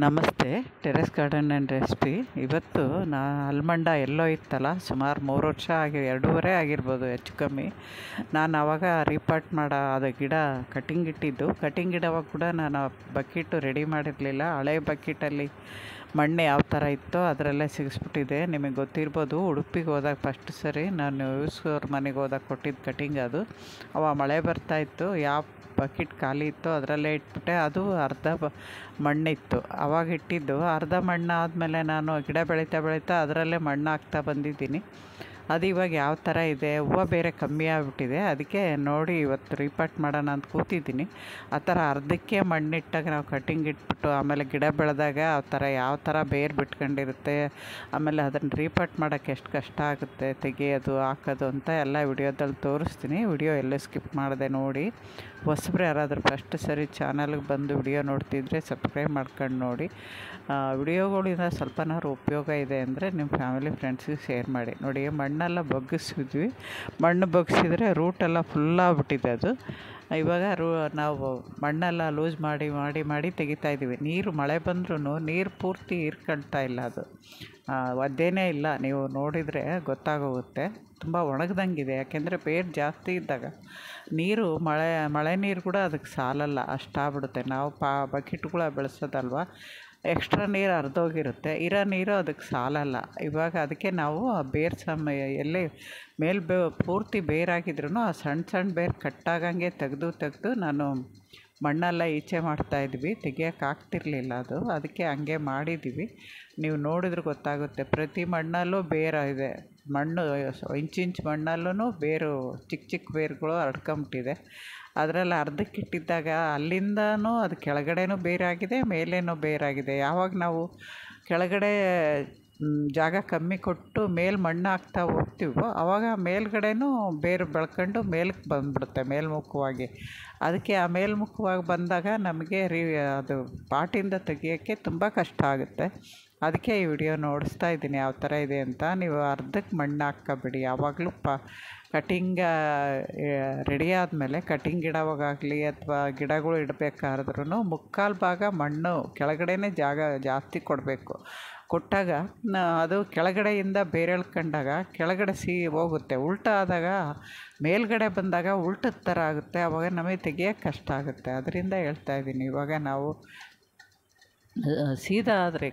ನಮಸ್ತೆ. Terrace garden and recipe. ಇವತ್ತು ಆಲ್ಮಂಡ ಎಲ್ಲೋ ಇತ್ತಲ್ಲ, ಸುಮಾರು 3 ವರ್ಷ 2.5 ಆಗಿರ್ಬೋದು ಹೆಚ್ಚು ಕಮ್ಮಿ. ನಾನು ಆವಾಗ ರೀಪಾಟ್ ಅದು ಗಿಡ ಕಟಿಂಗ್ ಇಟ್ಟಿದ್ದು. ಕಟಿಂಗ್ ಇಡೋವಾಗ ಕೂಡ ನಾನು ಬಕೆಟು ರೆಡಿ ಮಾಡಿರಲಿಲ್ಲ. ಹಳೆ ಬಕೆಟಲ್ಲಿ ಮಣ್ಣು ಯಾವ ಥರ ಇತ್ತೋ ಅದರಲ್ಲೇ ಸಿಗಿಸ್ಬಿಟ್ಟಿದೆ. ನಿಮಗೆ ಗೊತ್ತಿರ್ಬೋದು, ಉಡುಪಿಗೆ ಹೋದಾಗ ಫಸ್ಟ್ ಸರಿ ನಾನು ಅವ್ರ ಮನೆಗೆ ಹೋದಾಗ ಕೊಟ್ಟಿದ್ದು ಕಟಿಂಗ್ ಅದು. ಅವಾಗ ಮಳೆ ಬರ್ತಾಯಿತ್ತು, ಯಾವ ಬಕೆಟ್ ಖಾಲಿ ಇತ್ತು ಅದರಲ್ಲೇ ಇಟ್ಬಿಟ್ಟೆ. ಅದು ಅರ್ಧ ಮಣ್ಣಿತ್ತು ಆವಾಗ ಇಟ್ಟಿದ್ದು. ಅರ್ಧ ಮಣ್ಣು ಆದಮೇಲೆ ನಾನು ಗಿಡ ಬೆಳೀತಾ ಅದರಲ್ಲೇ ಮಣ್ಣು ಹಾಕ್ತಾ ಬಂದಿದ್ದೀನಿ. ಅದು ಇವಾಗ ಯಾವ ಥರ ಇದೆ, ಹೂವು ಬೇರೆ ಕಮ್ಮಿ ಆಗಿಬಿಟ್ಟಿದೆ. ಅದಕ್ಕೆ ನೋಡಿ ಇವತ್ತು ರೀಪಾಟ್ ಮಾಡೋಣ ಅಂತ ಕೂತಿದ್ದೀನಿ. ಆ ಥರ ಅರ್ಧಕ್ಕೆ ಮಣ್ಣಿಟ್ಟಾಗ ನಾವು ಕಟಿಂಗ್ ಇಟ್ಬಿಟ್ಟು ಆಮೇಲೆ ಗಿಡ ಬೆಳೆದಾಗ ಆ ಥರ ಯಾವ ಥರ ಬೇರು ಬಿಟ್ಕೊಂಡಿರುತ್ತೆ, ಆಮೇಲೆ ಅದನ್ನು ರೀಪಾಟ್ ಮಾಡೋಕ್ಕೆ ಎಷ್ಟು ಕಷ್ಟ ಆಗುತ್ತೆ, ತೆಗೆಯೋದು ಹಾಕೋದು ಅಂತ ಎಲ್ಲ ವಿಡಿಯೋದಲ್ಲಿ ತೋರಿಸ್ತೀನಿ. ವಿಡಿಯೋ ಎಲ್ಲೂ ಸ್ಕಿಪ್ ಮಾಡಿದೆ ನೋಡಿ. ಹೊಸಬ್ರು ಯಾರಾದರೂ ಫಸ್ಟ್ ಸರಿ ಚಾನಲ್ಗೆ ಬಂದು ವಿಡಿಯೋ ನೋಡ್ತಿದ್ರೆ ಸಬ್ಸ್ಕ್ರೈಬ್ ಮಾಡ್ಕೊಂಡು ನೋಡಿ. ವಿಡಿಯೋಗಳಿಂದ ಸ್ವಲ್ಪನಾದ್ರು ಉಪಯೋಗ ಇದೆ ಅಂದರೆ ನಿಮ್ಮ ಫ್ಯಾಮಿಲಿ ಫ್ರೆಂಡ್ಸಿಗೆ ಶೇರ್ ಮಾಡಿ. ನೋಡಿ, ಮಣ್ಣೆಲ್ಲ ಬಗ್ಗಿಸಿದ್ವಿ. ಮಣ್ಣು ಬಗ್ಗಿಸಿದ್ರೆ ರೂಟೆಲ್ಲ ಫುಲ್ಲಾಗ್ಬಿಟ್ಟಿದೆ ಅದು. ಇವಾಗ ನಾವು ಮಣ್ಣೆಲ್ಲ ಲೂಸ್ ಮಾಡಿ ತೆಗಿತಾಯಿದ್ದೀವಿ. ನೀರು ಮಳೆ ಬಂದ್ರೂ ನೀರು ಪೂರ್ತಿ ಹೀರ್ಕೊಳ್ತಾ ಇಲ್ಲ ಅದು. ಒದ್ದೇನೇ ಇಲ್ಲ, ನೀವು ನೋಡಿದರೆ ಗೊತ್ತಾಗೋಗುತ್ತೆ. ತುಂಬ ಒಣಗ್ದಂಗಿದೆ, ಯಾಕೆಂದರೆ ಬೇರು ಜಾಸ್ತಿ ಇದ್ದಾಗ ನೀರು ಮಳೆ ನೀರು ಕೂಡ ಅದಕ್ಕೆ ಸಾಲಲ್ಲ, ಅಷ್ಟಾಗ್ಬಿಡುತ್ತೆ. ನಾವು ಬಕೆಟ್ಗಳ ಬೆಳೆಸೋದಲ್ವ, ಎಕ್ಸ್ಟ್ರಾ ನೀರು ಹರಿದೋಗಿರುತ್ತೆ, ಇರೋ ನೀರು ಅದಕ್ಕೆ ಸಾಲಲ್ಲ. ಇವಾಗ ಅದಕ್ಕೆ ನಾವು ಬೇರು ಎಲ್ಲಿ ಪೂರ್ತಿ ಬೇರಾಗಿದ್ರೂ ಆ ಸಣ್ಣ ಬೇರು ಕಟ್ಟಾಗಂಗೆ ತೆಗೆದು ನಾನು ಮಣ್ಣೆಲ್ಲ ಈಚೆ ಮಾಡ್ತಾಯಿದ್ವಿ. ತೆಗಿಯೋಕೆ ಆಗ್ತಿರ್ಲಿಲ್ಲ ಅದು, ಅದಕ್ಕೆ ಹಂಗೆ ಮಾಡಿದ್ದೀವಿ. ನೀವು ನೋಡಿದ್ರೆ ಗೊತ್ತಾಗುತ್ತೆ. ಪ್ರತಿ ಮಣ್ಣಲ್ಲೂ ಬೇರು ಇದೆ. ಮಣ್ಣು ಇಂಚಿಂಚು ಮಣ್ಣಲ್ಲೂ ಬೇರು ಚಿಕ್ಕ ಬೇರುಗಳು ಹರಡ್ಕೊಂಬಿಟ್ಟಿದೆ. ಅದರಲ್ಲಿ ಅರ್ಧಕ್ಕೆ ಇಟ್ಟಿದ್ದಾಗ ಅಲ್ಲಿಂದನೂ ಅದು ಕೆಳಗಡೆನೂ ಬೇರಾಗಿದೆ, ಮೇಲೇನೂ ಬೇರಾಗಿದೆ. ಯಾವಾಗ ನಾವು ಕೆಳಗಡೆ ಜಾಗ ಕಮ್ಮಿ ಕೊಟ್ಟು ಮಣ್ಣು ಹಾಕ್ತಾ ಹೋಗ್ತೀವೋ ಆವಾಗ ಮೇಲ್ಗಡೆನೂ ಬೇರು ಬೆಳ್ಕೊಂಡು ಮೇಲಕ್ಕೆ ಬಂದುಬಿಡುತ್ತೆ ಮೇಲ್ಮುಖವಾಗಿ. ಅದಕ್ಕೆ ಆ ಮೇಲ್ಮುಖವಾಗಿ ಬಂದಾಗ ನಮಗೆ ಅದು ಪಾಟಿಂದ ತೆಗಿಯೋಕ್ಕೆ ತುಂಬ ಕಷ್ಟ ಆಗುತ್ತೆ. ಅದಕ್ಕೆ ಈ ವಿಡಿಯೋ ನೋಡಿಸ್ತಾ ಇದ್ದೀನಿ ಯಾವ ಥರ ಇದೆ ಅಂತ. ನೀವು ಅರ್ಧಕ್ಕೆ ಮಣ್ಣು ಹಾಕ್ಕೊಬೇಡಿ. ಯಾವಾಗಲೂ ಕಟಿಂಗ್ ರೆಡಿ ಆದಮೇಲೆ ಕಟಿಂಗ್ ಇಡೋವಾಗಲಿ ಅಥವಾ ಗಿಡಗಳು ಇಡಬೇಕಾದ್ರೂ ಮುಕ್ಕಾಲು ಭಾಗ ಮಣ್ಣು ಕೆಳಗಡೆನೇ ಜಾಗ ಜಾಸ್ತಿ ಕೊಡಬೇಕು. ಕೊಟ್ಟಾಗ ಅದು ಕೆಳಗಡೆಯಿಂದ ಬೇರೆ ಎಳ್ಕೊಂಡಾಗ ಕೆಳಗಡೆ ಹೋಗುತ್ತೆ. ಉಲ್ಟಾ ಆದಾಗ ಮೇಲ್ಗಡೆ ಬಂದಾಗ ಉಲ್ಟದ ಥರ ಆಗುತ್ತೆ. ಆವಾಗ ನಮಗೆ ತೆಗಿಯೋಕ್ಕೆ ಕಷ್ಟ ಆಗುತ್ತೆ. ಅದರಿಂದ ಹೇಳ್ತಾಯಿದ್ದೀನಿ. ಇವಾಗ ನಾವು ಸೀದಾ ಆದರೆ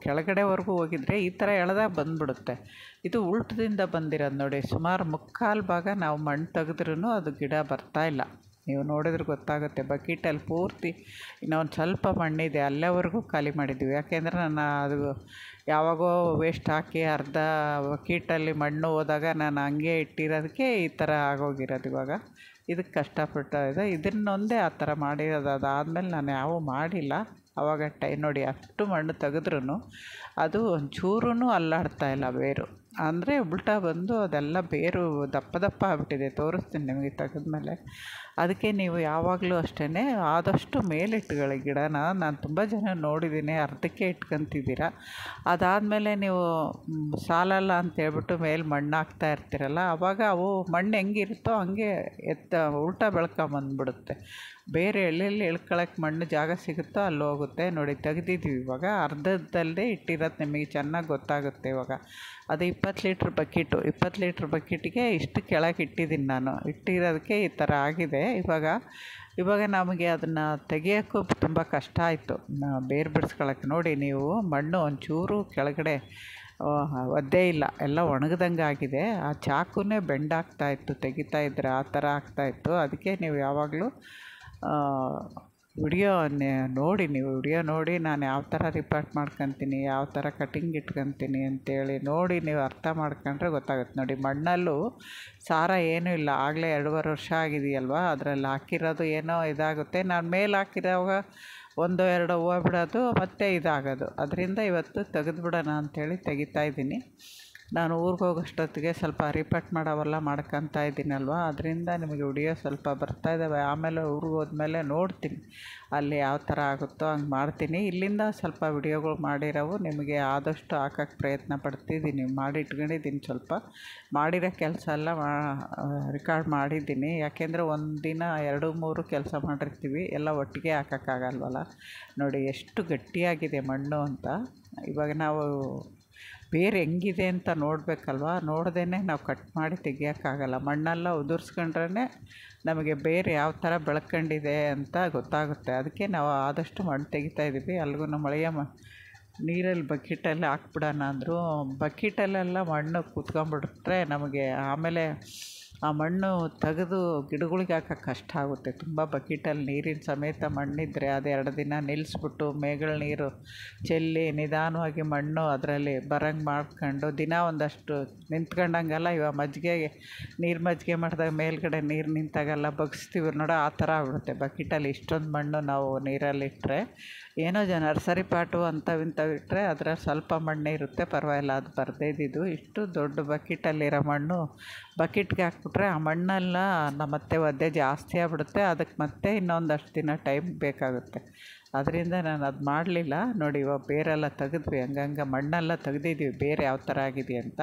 ಕೆಳಗಡೆವರೆಗೂ ಹೋಗಿದ್ರೆ ಈ ಥರ ಎಳೆದಾಗ ಬಂದುಬಿಡುತ್ತೆ. ಇದು ಉಲ್ಟದಿಂದ ಬಂದಿರೋದು ನೋಡಿ. ಸುಮಾರು ಮುಕ್ಕಾಲು ಭಾಗ ನಾವು ಮಣ್ಣು ತೆಗೆದ್ರೂ ಅದು ಗಿಡ ಬರ್ತಾಯಿಲ್ಲ. ನೀವು ನೋಡಿದ್ರೆ ಗೊತ್ತಾಗುತ್ತೆ. ಬಕೆಟಲ್ಲಿ ಪೂರ್ತಿ ಇನ್ನೊಂದು ಸ್ವಲ್ಪ ಮಣ್ಣಿದೆ, ಅಲ್ಲಿವರೆಗೂ ಖಾಲಿ ಮಾಡಿದ್ವಿ. ಯಾಕೆಂದರೆ ನಾನು ಅದು ಯಾವಾಗೋ ವೇಸ್ಟ್ ಹಾಕಿ ಅರ್ಧ ಬಕೆಟಲ್ಲಿ ಮಣ್ಣು ಹೋದಾಗ ನಾನು ಹಂಗೆ ಇಟ್ಟಿರೋದಕ್ಕೆ ಈ ಥರ ಆಗೋಗಿರೋದು. ಇವಾಗ ಇದಕ್ಕೆ ಕಷ್ಟಪಡ್ತಾ ಇದೆ. ಇದನ್ನೊಂದೇ ಆ ಥರ ಮಾಡಿರೋದು. ಅದಾದಮೇಲೆ ನಾನು ಯಾವೂ ಮಾಡಿಲ್ಲ. ಆವಾಗ ನೋಡಿ, ಅಷ್ಟು ಮಣ್ಣು ತೆಗೆದ್ರೂ ಅದು ಒಂಚೂರೂ ಅಲ್ಲಾಡ್ತಾಯಿಲ್ಲ ಬೇರು. ಅಂದರೆ ಉಲ್ಟಾ ಬಂದು ಅದೆಲ್ಲ ಬೇರು ದಪ್ಪ ಆಗಿಬಿಟ್ಟಿದೆ. ತೋರಿಸ್ತೀನಿ ನಿಮಗೆ ತೆಗೆದ್ಮೇಲೆ. ಅದಕ್ಕೆ ನೀವು ಯಾವಾಗಲೂ ಅಷ್ಟೇ ಆದಷ್ಟು ಮೇಲಿಟ್ಟುಕೊಳ್ಳಿ ಗಿಡನ. ನಾನು ತುಂಬ ಜನ ನೋಡಿದ್ದೀನಿ ಅರ್ಧಕ್ಕೆ ಇಟ್ಕೊತಿದ್ದೀರ. ಅದಾದಮೇಲೆ ನೀವು ಸಾಲಲ್ಲ ಅಂತೇಳ್ಬಿಟ್ಟು ಮಣ್ಣು ಹಾಕ್ತಾ ಇರ್ತೀರಲ್ಲ, ಆವಾಗ ಅವು ಮಣ್ಣು ಹೆಂಗಿರುತ್ತೋ ಹಂಗೆ ಉಲ್ಟಾ ಬೆಳ್ಕೊಂಬಂದ್ಬಿಡುತ್ತೆ. ಬೇರೆ ಎಲ್ಲೆಲ್ಲಿ ಇಳ್ಕೊಳಕ್ಕೆ ಮಣ್ಣು ಜಾಗ ಸಿಗುತ್ತೋ ಅಲ್ಲಿ ಹೋಗುತ್ತೆ. ನೋಡಿ, ತೆಗೆದಿದ್ದೀವಿ. ಇವಾಗ ಅರ್ಧದಲ್ಲೇ ಇಟ್ಟಿರೋದು ನಿಮಗೆ ಚೆನ್ನಾಗಿ ಗೊತ್ತಾಗುತ್ತೆ. ಇವಾಗ ಅದು 20 ಲೀಟ್ರ್ ಬಕೆಟು. 20 ಲೀಟ್ರ್ ಬಕೆಟಿಗೆ ಇಷ್ಟು ಕೆಳಗೆ ಇಟ್ಟಿದ್ದೀನಿ ನಾನು. ಇಟ್ಟಿರೋದಕ್ಕೆ ಈ ಥರ ಆಗಿದೆ. ಇವಾಗ ನಮಗೆ ಅದನ್ನು ತೆಗಿಯೋಕ್ಕೂ ತುಂಬ ಕಷ್ಟ ಆಯಿತು, ಬೇರು ಬಿಡಿಸ್ಕೊಳಕ್ಕೆ. ನೋಡಿ, ನೀವು ಮಣ್ಣು ಒಂಚೂರು ಕೆಳಗಡೆ ಒದ್ದೇ ಇಲ್ಲ, ಎಲ್ಲ ಒಣಗ್ದಂಗೆ ಆಗಿದೆ. ಆ ಚಾಕುನೇ ಬೆಂಡಾಗ್ತಾಯಿತ್ತು ತೆಗಿತಾ ಇದ್ದರೆ, ಆ ಥರ ಆಗ್ತಾಯಿತ್ತು. ಅದಕ್ಕೆ ನೀವು ಯಾವಾಗಲೂ ವಿಡಿಯೋ ನೋಡಿ ನಾನು ಯಾವ ಥರ ರಿಪಾರ್ಟ್ ಮಾಡ್ಕೊತೀನಿ, ಯಾವ ಥರ ಕಟಿಂಗ್ ಇಟ್ಕೊತೀನಿ ಅಂತೇಳಿ ನೋಡಿ ನೀವು ಅರ್ಥ ಮಾಡ್ಕೊಂಡ್ರೆ ಗೊತ್ತಾಗುತ್ತೆ. ನೋಡಿ, ಮಣ್ಣಲ್ಲೂ ಸಾರ ಏನೂ ಇಲ್ಲ. ಆಗಲೇ 2.5 ವರ್ಷ ಆಗಿದೆಯಲ್ವ, ಅದರಲ್ಲಿ ಹಾಕಿರೋದು ಏನೋ ಇದಾಗುತ್ತೆ. ನಾನು ಮೇಲೆ ಹಾಕಿರೋವಾಗ 1-2 ಹೂವು ಬಿಡೋದು ಮತ್ತು ಇದಾಗೋದು. ಅದರಿಂದ ಇವತ್ತು ತೆಗೆದುಬಿಡೋಣ ಅಂಥೇಳಿ ತೆಗಿತಾಯಿದ್ದೀನಿ. ನಾನು ಊರಿಗೆ ಹೋಗೋಷ್ಟೊತ್ತಿಗೆ ಸ್ವಲ್ಪ ರಿಪೇಟ್ ಮಾಡೋವೆಲ್ಲ ಮಾಡ್ಕೊತಾ ಇದ್ದೀನಲ್ವ, ಅದರಿಂದ ನಿಮಗೆ ವಿಡಿಯೋ ಸ್ವಲ್ಪ ಬರ್ತಾಯಿದ್ದಾವೆ. ಆಮೇಲೆ ಊರಿಗೆ ಹೋದ್ಮೇಲೆ ನೋಡ್ತೀನಿ ಅಲ್ಲಿ ಯಾವ ಥರ ಆಗುತ್ತೋ ಹಂಗೆ ಮಾಡ್ತೀನಿ. ಇಲ್ಲಿಂದ ಸ್ವಲ್ಪ ವಿಡಿಯೋಗಳು ಮಾಡಿರೋವು ನಿಮಗೆ ಆದಷ್ಟು ಹಾಕೋಕ್ಕೆ ಪ್ರಯತ್ನ ಪಡ್ತಿದ್ದೀನಿ. ಮಾಡಿ ಇಟ್ಕೊಂಡಿದ್ದೀನಿ, ಸ್ವಲ್ಪ ಮಾಡಿರೋ ಕೆಲಸ ಎಲ್ಲ ರೆಕಾರ್ಡ್ ಮಾಡಿದ್ದೀನಿ. ಯಾಕೆಂದರೆ ಒಂದು ದಿನ 2-3 ಕೆಲಸ ಮಾಡಿರ್ತೀವಿ, ಎಲ್ಲ ಒಟ್ಟಿಗೆ ಹಾಕೋಕ್ಕಾಗಲ್ವಲ್ಲ. ನೋಡಿ ಎಷ್ಟು ಗಟ್ಟಿಯಾಗಿದೆ ಮಣ್ಣು ಅಂತ. ಇವಾಗ ನಾವು ಬೇರೆ ಹೆಂಗಿದೆ ಅಂತ ನೋಡಬೇಕಲ್ವ, ನೋಡ್ದೇ ನಾವು ಕಟ್ ಮಾಡಿ ತೆಗಿಯೋಕ್ಕಾಗಲ್ಲ. ಮಣ್ಣೆಲ್ಲ ಉದುರಿಸ್ಕೊಂಡ್ರೆ ನಮಗೆ ಬೇರೆ ಯಾವ ಥರ ಬೆಳ್ಕೊಂಡಿದೆ ಅಂತ ಗೊತ್ತಾಗುತ್ತೆ. ಅದಕ್ಕೆ ನಾವು ಆದಷ್ಟು ಮಣ್ಣು ತೆಗಿತಾಯಿದ್ದೀವಿ. ಅಲ್ಲಿಗೂ ಮಳೆಯ ನೀರಲ್ಲಿ ಬಕೆಟಲ್ಲಿ ಹಾಕ್ಬಿಡೋಣ ಅಂದರು. ಬಕೆಟಲ್ಲೆಲ್ಲ ಮಣ್ಣು ಕೂತ್ಕೊಂಡ್ಬಿಟ್ರೆ ನಮಗೆ ಆಮೇಲೆ ಆ ಮಣ್ಣು ತೆಗೆದು ಗಿಡಗಳಿಗೆ ಹಾಕೋಕ್ಕೆ ಕಷ್ಟ ಆಗುತ್ತೆ. ತುಂಬ ಬಕೆಟಲ್ಲಿ ನೀರಿನ ಸಮೇತ ಮಣ್ಣಿದ್ದರೆ ಅದು 2 ದಿನ ನಿಲ್ಲಿಸ್ಬಿಟ್ಟು ಮೇಗಳ ನೀರು ಚೆಲ್ಲಿ ನಿಧಾನವಾಗಿ ಮಣ್ಣು ಅದರಲ್ಲಿ ಬರಂಗೆ ಮಾಡ್ಕೊಂಡು ದಿನ ಒಂದಷ್ಟು ನಿಂತ್ಕೊಂಡಂಗೆಲ್ಲ ಇವಾಗ ಮಜ್ಜಿಗೆ ಮಾಡಿದಾಗ ಮೇಲ್ಗಡೆ ನೀರು ನಿಂತಾಗೆಲ್ಲ ಬಗ್ಸ್ತೀವಿ ನೋಡೋ, ಆ ಥರ ಆಗ್ಬಿಡುತ್ತೆ. ಬಕೆಟಲ್ಲಿ ಇಷ್ಟೊಂದು ಮಣ್ಣು ನಾವು ನೀರಲ್ಲಿಟ್ಟರೆ ಏನೋ ನರ್ಸರಿ ಪಾಟು ಅಂಥವಿಂಥವು ಇಟ್ಟರೆ ಅದರಲ್ಲಿ ಸ್ವಲ್ಪ ಮಣ್ಣೇ ಇರುತ್ತೆ, ಪರವಾಗಿಲ್ಲ, ಅದು ಬರದೇ ಇದ್ದಿದ್ದು. ಇಷ್ಟು ದೊಡ್ಡ ಬಕೆಟಲ್ಲಿರೋ ಮಣ್ಣು ಬಕೆಟ್ಗೆ ಹಾಕ್ಬಿಟ್ರೆ ಆ ಮಣ್ಣೆಲ್ಲ ಮತ್ತೆ ಒದ್ದೆ ಜಾಸ್ತಿ ಆಗ್ಬಿಡುತ್ತೆ. ಅದಕ್ಕೆ ಮತ್ತೆ ಇನ್ನೊಂದಷ್ಟು ದಿನ ಟೈಮ್ ಬೇಕಾಗುತ್ತೆ. ಅದರಿಂದ ನಾನು ಅದು ಮಾಡಲಿಲ್ಲ. ನೋಡಿ ಇವಾಗ ಬೇರೆಲ್ಲ ತೆಗೆದ್ವಿ, ಹಂಗಂಗೆ ಮಣ್ಣೆಲ್ಲ ತೆಗ್ದಿದ್ದೀವಿ ಬೇರೆ ಯಾವ ಥರ ಆಗಿದೆ ಅಂತ.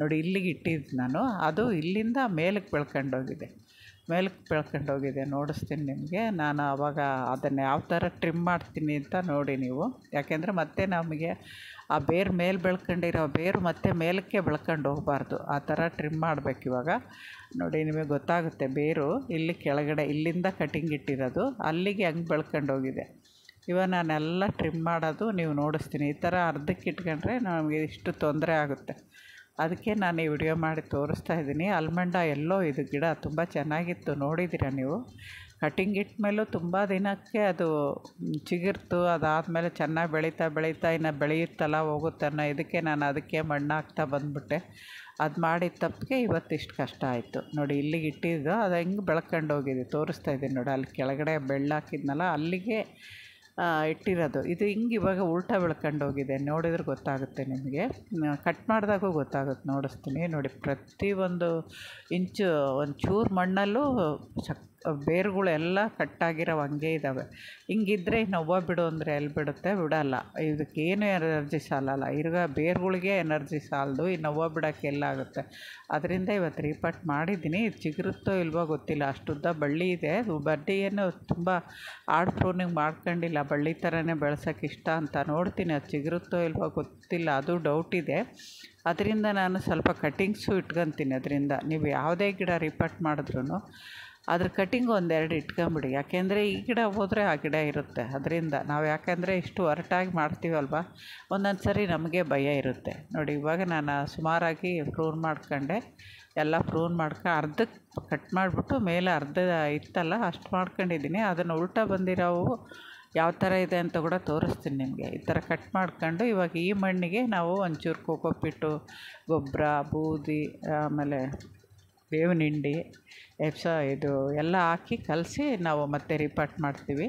ನೋಡಿ ಇಲ್ಲಿಗೆ ಇಟ್ಟಿದ್ದು ನಾನು, ಅದು ಇಲ್ಲಿಂದ ಮೇಲಕ್ಕೆ ಬೆಳ್ಕೊಂಡೋಗಿದೆ, ನೋಡಿಸ್ತೀನಿ ನಿಮಗೆ. ನಾನು ಆವಾಗ ಅದನ್ನು ಯಾವ ಥರ ಟ್ರಿಮ್ ಮಾಡ್ತೀನಿ ಅಂತ ನೋಡಿ ನೀವು. ಯಾಕೆಂದರೆ ಮತ್ತೆ ನಮಗೆ ಆ ಬೇರು ಮೇಲೆ ಬೆಳ್ಕೊಂಡಿರೋ ಬೇರು ಮತ್ತೆ ಮೇಲಕ್ಕೆ ಬೆಳ್ಕೊಂಡು ಹೋಗಬಾರ್ದು, ಆ ಥರ ಟ್ರಿಮ್ ಮಾಡಬೇಕು. ಇವಾಗ ನೋಡಿ ನಿಮಗೆ ಗೊತ್ತಾಗುತ್ತೆ, ಬೇರು ಇಲ್ಲಿ ಕೆಳಗಡೆ ಇಲ್ಲಿಂದ ಕಟಿಂಗ್ ಇಟ್ಟಿರೋದು ಅಲ್ಲಿಗೆ ಹಂಗೆ ಬೆಳ್ಕೊಂಡೋಗಿದೆ. ಇವಾಗ ನಾನೆಲ್ಲ ಟ್ರಿಮ್ ಮಾಡೋದು ನೀವು ನೋಡಿಸ್ತೀನಿ. ಈ ಥರ ಅರ್ಧಕ್ಕೆ ಇಟ್ಕೊಂಡ್ರೆ ನಮಗೆ ಇಷ್ಟು ತೊಂದರೆ ಆಗುತ್ತೆ. ಅದಕ್ಕೆ ನಾನು ಈ ವಿಡಿಯೋ ಮಾಡಿ ತೋರಿಸ್ತಾ ಇದ್ದೀನಿ. ಆಲ್ಮಂಡ ಎಲ್ಲೋ ಇದು ಗಿಡ ತುಂಬ ಚೆನ್ನಾಗಿತ್ತು, ನೋಡಿದ್ದೀರ ನೀವು. ಕಟಿಂಗ್ ಇಟ್ಟ ಮೇಲೂ ತುಂಬ ದಿನಕ್ಕೆ ಅದು ಚಿಗುರ್ತು. ಅದಾದಮೇಲೆ ಚೆನ್ನಾಗಿ ಬೆಳೀತಾ ಇನ್ನು ಬೆಳೆಯುತ್ತಲ್ಲ ಹೋಗುತ್ತನ್ನೋ ಇದಕ್ಕೆ ನಾನು ಅದಕ್ಕೆ ಮಣ್ಣು ಹಾಕ್ತಾ ಬಂದುಬಿಟ್ಟೆ. ಅದು ಮಾಡಿದ ತಪ್ಪಿಗೆ ಇವತ್ತಿಷ್ಟು ಕಷ್ಟ ಆಯಿತು. ನೋಡಿ ಇಲ್ಲಿಗೆ ಇಟ್ಟಿದ್ದು ಅದು ಹೆಂಗೆ ಬೆಳ್ಕೊಂಡು ಹೋಗಿದೆ ತೋರಿಸ್ತಾ ಇದ್ದೀನಿ ನೋಡಿ. ಅಲ್ಲಿ ಕೆಳಗಡೆ ಬೆಳ್ಳು ಹಾಕಿದ್ನಲ್ಲ ಅಲ್ಲಿಗೆ ಇಟ್ಟಿರೋದು. ಇದು ಹಿಂಗೆ ಇವಾಗ ಉಲ್ಟಾ ಬೆಳ್ಕೊಂಡು ಹೋಗಿದೆ, ನೋಡಿದ್ರೆ ಗೊತ್ತಾಗುತ್ತೆ ನಿಮಗೆ. ಕಟ್ ಮಾಡಿದಾಗೂ ಗೊತ್ತಾಗುತ್ತೆ, ನೋಡಿಸ್ತೀನಿ ನೋಡಿ. ಪ್ರತಿಯೊಂದು ಇಂಚು ಒಂಚೂರು ಮಣ್ಣಲ್ಲೂ ಬೇರುಗಳೆಲ್ಲ ಕಟ್ಟಾಗಿರೋ ಹಂಗೆ ಇದ್ದಾವೆ. ಹಿಂಗಿದ್ರೆ ಇನ್ನು ಹೂವು ಬಿಡು ಅಂದರೆ ಎಲ್ಲಿ ಬಿಡುತ್ತೆ, ಬಿಡೋಲ್ಲ. ಇದಕ್ಕೇನು ಎನರ್ಜಿ ಸಾಲಲ್ಲ, ಬೇರುಗಳಿಗೆ ಎನರ್ಜಿ ಸಾಲದು, ಇನ್ನು ಹೂವು ಬಿಡೋಕ್ಕೆ ಎಲ್ಲ ಆಗುತ್ತೆ. ಅದರಿಂದ ಇವತ್ತು ರೀಪಾಟ್ ಮಾಡಿದ್ದೀನಿ. ಇದು ಚಿಗುರುತ್ತೋ ಇಲ್ವೋ ಗೊತ್ತಿಲ್ಲ, ಅಷ್ಟುದ್ದ ಬಳ್ಳಿ ಇದೆ. ಬಡ್ಡಿ ಏನು ತುಂಬ ಆಡ್ ಪ್ರೂನಿಂಗ್ ಮಾಡ್ಕೊಂಡಿಲ್ಲ, ಬಳ್ಳಿ ಥರನೇ ಬೆಳ್ಸೋಕ್ಕೆ ಇಷ್ಟ ಅಂತ. ನೋಡ್ತೀನಿ ಅದು ಚಿಗುರುತ್ತೋ ಇಲ್ವೋ ಗೊತ್ತಿಲ್ಲ, ಅದು ಡೌಟ್ ಇದೆ. ಅದರಿಂದ ನಾನು ಸ್ವಲ್ಪ ಕಟಿಂಗ್ಸು ಇಟ್ಕೊತೀನಿ. ಅದರಿಂದ ನೀವು ಯಾವುದೇ ಗಿಡ ರೀಪಾಟ್ ಮಾಡಿದ್ರೂ ಅದ್ರ ಕಟಿಂಗ್ 1-2 ಇಟ್ಕೊಂಬಿಡಿ. ಯಾಕೆಂದರೆ ಈ ಗಿಡ ಹೋದರೆ ಆ ಗಿಡ ಇರುತ್ತೆ. ಅದರಿಂದ ನಾವು ಯಾಕೆಂದರೆ ಇಷ್ಟು ಹೊರಟಾಗಿ ಮಾಡ್ತೀವಲ್ವ, ಒಂದೊಂದು ಸರಿ ನಮಗೆ ಭಯ ಇರುತ್ತೆ. ನೋಡಿ ಇವಾಗ ನಾನು ಸುಮಾರಾಗಿ ಪ್ರೂನ್ ಮಾಡ್ಕೊಂಡೆ, ಎಲ್ಲ ಪ್ರೂನ್ ಅರ್ಧಕ್ಕೆ ಕಟ್ ಮಾಡಿಬಿಟ್ಟು ಮೇಲೆ ಅರ್ಧ ಇತ್ತಲ್ಲ ಅಷ್ಟು ಮಾಡ್ಕೊಂಡಿದ್ದೀನಿ. ಅದನ್ನು ಉಲ್ಟಾ ಬಂದಿರೋವು ಯಾವ ಥರ ಇದೆ ಅಂತ ಕೂಡ ತೋರಿಸ್ತೀನಿ ನಿಮಗೆ. ಈ ಥರ ಕಟ್ ಮಾಡ್ಕೊಂಡು ಇವಾಗ ಈ ಮಣ್ಣಿಗೆ ನಾವು ಒಂಚೂರು ಕೋಕೋಪಿಟ್ಟು, ಗೊಬ್ಬರ, ಬೂದಿ, ಆಮೇಲೆ ಬೇವಿನ ಹಿಂಡಿ, ಇದು ಎಲ್ಲ ಹಾಕಿ ಕಲಸಿ ನಾವು ಮತ್ತೆ ರೀಪಾಟ್ ಮಾಡ್ತೀವಿ.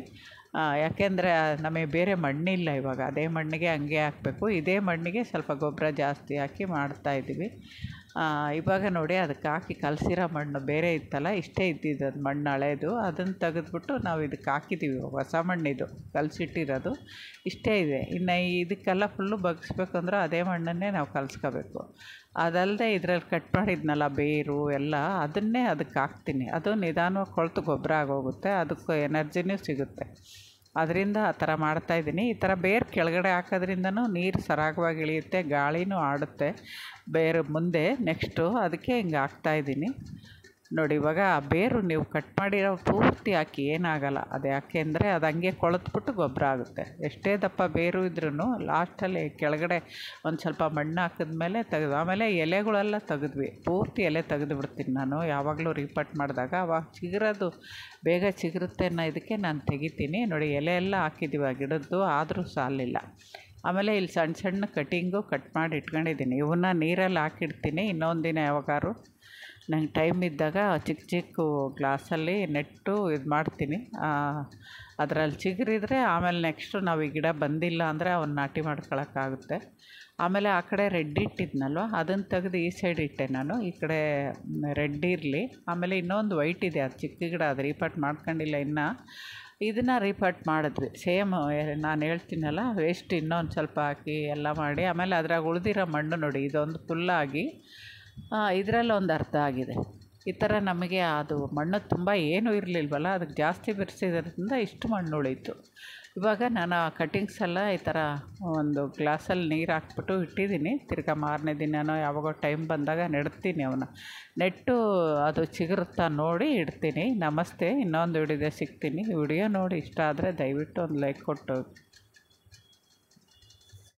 ಯಾಕೆಂದರೆ ನಮಗೆ ಬೇರೆ ಮಣ್ಣಿಲ್ಲ ಇವಾಗ, ಅದೇ ಮಣ್ಣಿಗೆ ಹಂಗೆ ಹಾಕಬೇಕು. ಇದೇ ಮಣ್ಣಿಗೆ ಸ್ವಲ್ಪ ಗೊಬ್ಬರ ಜಾಸ್ತಿ ಹಾಕಿ ಮಾಡ್ತಾಯಿದ್ದೀವಿ. ಇವಾಗ ನೋಡಿ ಅದಕ್ಕೆ ಹಾಕಿ ಕಲಸಿರೋ ಮಣ್ಣು ಬೇರೆ ಇತ್ತಲ್ಲ, ಇಷ್ಟೇ ಇದ್ದಿದ್ದು ಅದು ಮಣ್ಣು ಹಳೇದು, ಅದನ್ನು ತೆಗೆದ್ಬಿಟ್ಟು ನಾವು ಇದಕ್ಕೆ ಹಾಕಿದ್ದೀವಿ. ಹೊಸ ಮಣ್ಣಿದು ಕಲಸಿಟ್ಟಿರೋದು ಇಷ್ಟೇ ಇದೆ. ಇನ್ನು ಇದಕ್ಕೆಲ್ಲ ಫುಲ್ಲು ಬಗ್ಗಿಸ್ಬೇಕು ಅಂದ್ರೆ ಅದೇ ಮಣ್ಣನ್ನೇ ನಾವು ಕಲಿಸ್ಕೋಬೇಕು. ಅದಲ್ಲದೆ ಇದರಲ್ಲಿ ಕಟ್ ಮಾಡಿದ್ನಲ್ಲ ಬೇರು ಎಲ್ಲ, ಅದನ್ನೇ ಅದಕ್ಕೆ ಹಾಕ್ತೀನಿ. ಅದು ನಿಧಾನವಾಗಿ ಕೊಳೆತು ಗೊಬ್ಬರ ಆಗೋಗುತ್ತೆ, ಅದಕ್ಕೆ ಎನರ್ಜಿನೂ ಸಿಗುತ್ತೆ. ಅದರಿಂದ ಆ ಥರ ಮಾಡ್ತಾಯಿದ್ದೀನಿ. ಈ ಥರ ಬೇರು ಕೆಳಗಡೆ ಹಾಕೋದ್ರಿಂದನೂ ನೀರು ಸರಾಗವಾಗಿ ಇಳಿಯುತ್ತೆ, ಗಾಳಿನೂ ಆಡುತ್ತೆ ಬೇರು ಮುಂದೆ. ನೆಕ್ಸ್ಟು ಅದಕ್ಕೆ ಹಿಂಗೆ ಹಾಕ್ತಾಯಿದ್ದೀನಿ ನೋಡಿ. ಇವಾಗ ಆ ಬೇರು ನೀವು ಕಟ್ ಮಾಡಿರೋ ಪೂರ್ತಿ ಹಾಕಿ ಏನಾಗಲ್ಲ, ಅದು ಯಾಕೆ ಅಂದರೆ ಅದು ಹಂಗೆ ಕೊಳೆತ್ಬಿಟ್ಟು ಗೊಬ್ಬರ ಆಗುತ್ತೆ. ಎಷ್ಟೇ ದಪ್ಪ ಬೇರು ಇದ್ರೂ ಲಾಸ್ಟಲ್ಲಿ ಕೆಳಗಡೆ ಒಂದು ಸ್ವಲ್ಪ ಮಣ್ಣು ಹಾಕಿದ್ಮೇಲೆ ಆಮೇಲೆ ಎಲೆಗಳೆಲ್ಲ ತೆಗೆದ್ವಿ, ಪೂರ್ತಿ ಎಲೆ ತೆಗೆದು ಬಿಡ್ತೀನಿ ನಾನು ಯಾವಾಗಲೂ ರೀಪಾಟ್ ಮಾಡಿದಾಗ. ಅವಾಗ ಚಿಗುರೋದು ಬೇಗ ಚಿಗುರುತ್ತೆ ಅನ್ನೋ ಇದಕ್ಕೆ ನಾನು ತೆಗಿತೀನಿ. ನೋಡಿ ಎಲೆ ಎಲ್ಲ ಹಾಕಿದ್ದೀವಿ ಆ ಗಿಡದ್ದು, ಆದರೂ ಸಾಲಿಲ್ಲ. ಆಮೇಲೆ ಇಲ್ಲಿ ಸಣ್ಣ ಸಣ್ಣ ಕಟಿಂಗು ಕಟ್ ಮಾಡಿ ಇಟ್ಕೊಂಡಿದ್ದೀನಿ. ಇವನ್ನ ನೀರಲ್ಲಿ ಹಾಕಿಡ್ತೀನಿ, ಇನ್ನೊಂದು ದಿನ ಯಾವಾಗಾರು ನಂಗೆ ಟೈಮ್ ಇದ್ದಾಗ ಚಿಕ್ಕ ಚಿಕ್ಕ ಗ್ಲಾಸಲ್ಲಿ ನೆಟ್ಟು ಇದು ಮಾಡ್ತೀನಿ. ಅದರಲ್ಲಿ ಚಿಗುರಿದ್ರೆ ಆಮೇಲೆ ನೆಕ್ಸ್ಟು ನಾವು ಈ ಗಿಡ ಬಂದಿಲ್ಲ ಅಂದರೆ ಅವನ್ನ ನಾಟಿ ಮಾಡ್ಕೊಳಕ್ಕಾಗುತ್ತೆ. ಆಮೇಲೆ ಆ ಕಡೆ ರೆಡ್ ಇಟ್ಟಿದ್ನಲ್ವ ಅದನ್ನು ತೆಗೆದು ಈ ಸೈಡ್ ಇಟ್ಟೆ ನಾನು. ಈ ಕಡೆ ರೆಡ್ ಇರಲಿ. ಆಮೇಲೆ ಇನ್ನೊಂದು ವೈಟ್ ಇದೆ, ಅದು ಚಿಕ್ಕ ಗಿಡ, ಅದು ರೀಪಾಟ್ ಮಾಡ್ಕೊಂಡಿಲ್ಲ ಇನ್ನು. ಇದನ್ನು ರೀಪಾಟ್ ಮಾಡಿದ್ವಿ ಸೇಮ್ ನಾನು ಹೇಳ್ತೀನಲ್ಲ, ವೇಸ್ಟ್ ಇನ್ನೊಂದು ಸ್ವಲ್ಪ ಹಾಕಿ ಎಲ್ಲ ಮಾಡಿ. ಆಮೇಲೆ ಅದ್ರಾಗ ಉಳಿದಿರೋ ಮಣ್ಣು ನೋಡಿ, ಇದೊಂದು ಫುಲ್ಲಾಗಿ ಇದರಲ್ಲಿ ಒಂದು ಅರ್ಧ ಆಗಿದೆ. ಈ ಥರ ನಮಗೆ ಅದು ಮಣ್ಣು ತುಂಬ ಏನೂ ಇರಲಿಲ್ವಲ್ಲ, ಅದಕ್ಕೆ ಜಾಸ್ತಿ ಬೆರೆಸಿದ್ರಿಂದ ಇಷ್ಟು ಮಣ್ಣು ಉಳೀತು. ಇವಾಗ ನಾನು ಆ ಕಟ್ಟಿಂಗ್ಸ್ ಎಲ್ಲ ಈ ಥರ ಒಂದು ಗ್ಲಾಸಲ್ಲಿ ನೀರು ಹಾಕ್ಬಿಟ್ಟು ಇಟ್ಟಿದ್ದೀನಿ. ತಿರ್ಗಾ ಮಾರನೇ ದಿನವೋ ಯಾವಾಗೋ ಟೈಮ್ ಬಂದಾಗ ನೆಡ್ತೀನಿ ಅವನ್ನ. ನೆಟ್ಟು ಅದು ಚಿಗುರುತ್ತಾ ನೋಡಿ ಇಡ್ತೀನಿ. ನಮಸ್ತೆ, ಇನ್ನೊಂದು ವಿಡಿಯೋದೇ ಸಿಗ್ತೀನಿ. ವಿಡಿಯೋ ನೋಡಿ ಇಷ್ಟ ಆದರೆ ದಯವಿಟ್ಟು ಒಂದು ಲೈಕ್ ಕೊಟ್ಟು